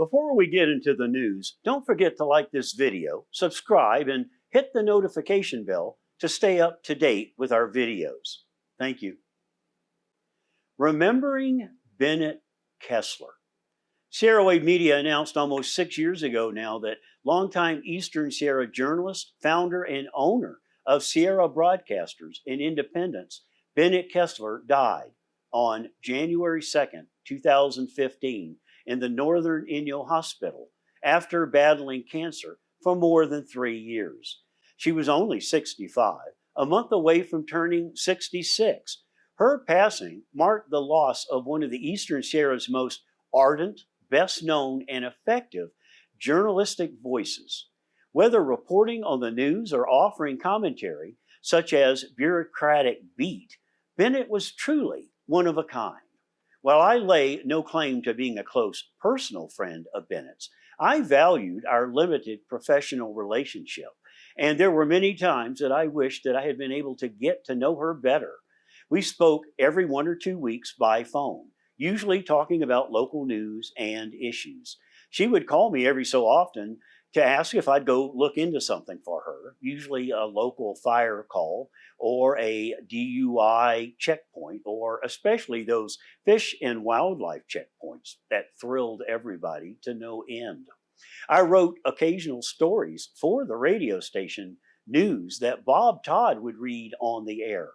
Before we get into the news, don't forget to like this video, subscribe, and hit the notification bell to stay up to date with our videos. Thank you. Remembering Bennett Kessler. Sierra Wave Media announced almost 6 years ago now that longtime Eastern Sierra journalist, founder, and owner of Sierra Broadcasters and Independence, Bennett Kessler, died on January 2nd, 2015, in the Northern Inyo Hospital after battling cancer for more than 3 years. She was only 65, a month away from turning 66. Her passing marked the loss of one of the Eastern Sierra's most ardent, best known, and effective journalistic voices. Whether reporting on the news or offering commentary, such as bureaucratic beat, Bennett was truly one of a kind. While I lay no claim to being a close personal friend of Bennett's, I valued our limited professional relationship, and there were many times that I wished that I had been able to get to know her better. We spoke every 1 or 2 weeks by phone, usually talking about local news and issues. She would call me every so often to ask if I'd go look into something for her, usually a local fire call or a DUI checkpoint, or especially those fish and wildlife checkpoints that thrilled everybody to no end. I wrote occasional stories for the radio station news that Bob Todd would read on the air.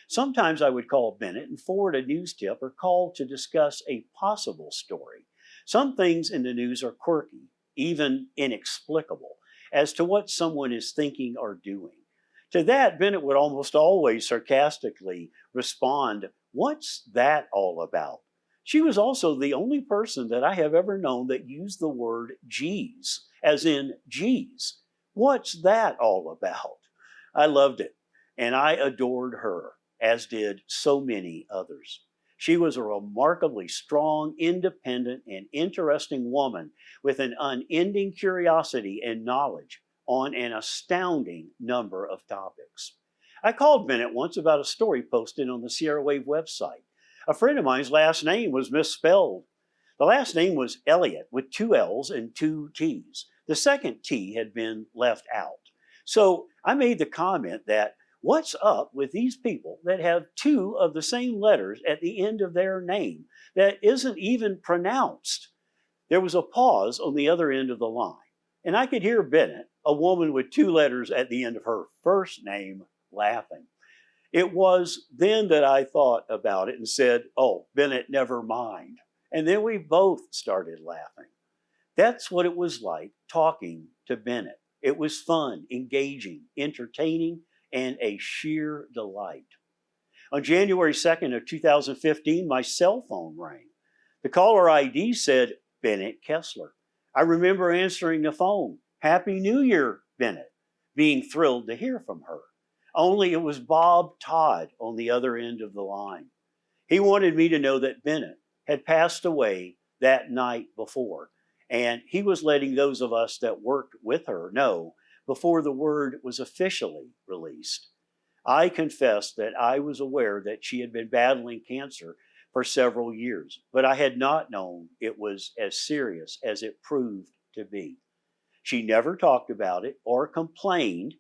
Sometimes I would call Bennett and forward a news tip or call to discuss a possible story. Some things in the news are quirky, even inexplicable, as to what someone is thinking or doing. To that, Bennett would almost always sarcastically respond, "What's that all about?" She was also the only person that I have ever known that used the word geez, as in geez. What's that all about? I loved it, and I adored her, as did so many others. She was a remarkably strong, independent, and interesting woman with an unending curiosity and knowledge on an astounding number of topics. I called Bennett once about a story posted on the Sierra Wave website. A friend of mine's last name was misspelled. The last name was Elliott with 2 L's and 2 T's. The second T had been left out. So I made the comment that, what's up with these people that have 2 of the same letters at the end of their name that isn't even pronounced? There was a pause on the other end of the line, and I could hear Bennett, a woman with 2 letters at the end of her first name, laughing. It was then that I thought about it and said, "Oh, Bennett, never mind." And then we both started laughing. That's what it was like talking to Bennett. It was fun, engaging, entertaining, and a sheer delight. On January 2nd of 2015, my cell phone rang. The caller ID said Bennett Kessler. I remember answering the phone, "Happy New Year, Bennett," being thrilled to hear from her. Only it was Bob Todd on the other end of the line. He wanted me to know that Bennett had passed away that night before, and he was letting those of us that worked with her know before the word was officially released. I confess that I was aware that she had been battling cancer for several years, but I had not known it was as serious as it proved to be. She never talked about it or complained,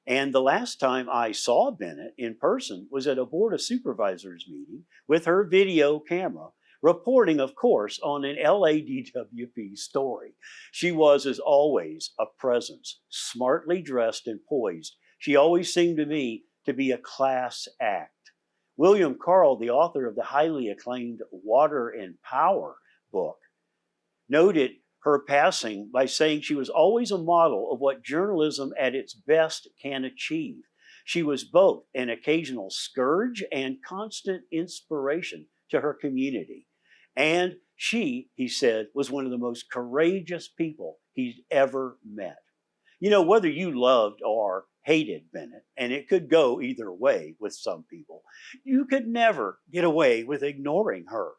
and the last time I saw Bennett in person was at a Board of Supervisors meeting with her video camera, reporting, of course, on an LADWP story. She was, as always, a presence, smartly dressed and poised. She always seemed to me to be a class act. William Carl, the author of the highly acclaimed Water and Power book, noted her passing by saying she was always a model of what journalism at its best can achieve. She was both an occasional scourge and constant inspiration to her community. And she, he said, was one of the most courageous people he'd ever met. You know, whether you loved or hated Bennett, and it could go either way with some people, you could never get away with ignoring her.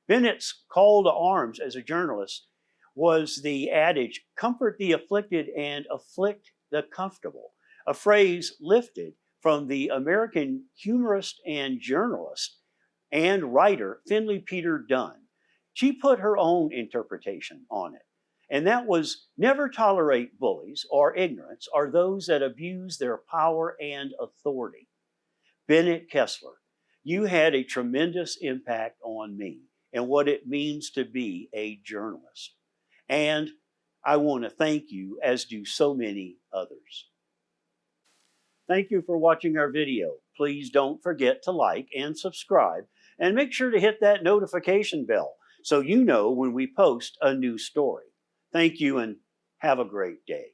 Bennett's call to arms as a journalist was the adage, "Comfort the afflicted and afflict the comfortable," a phrase lifted from the American humorist and journalist and writer Finley Peter Dunne. She put her own interpretation on it, and that was never tolerate bullies or ignorance or those that abuse their power and authority. Bennett Kessler, you had a tremendous impact on me and what it means to be a journalist. And I want to thank you, as do so many others. Thank you for watching our video. Please don't forget to like and subscribe, and make sure to hit that notification bell so you know when we post a new story. Thank you and have a great day.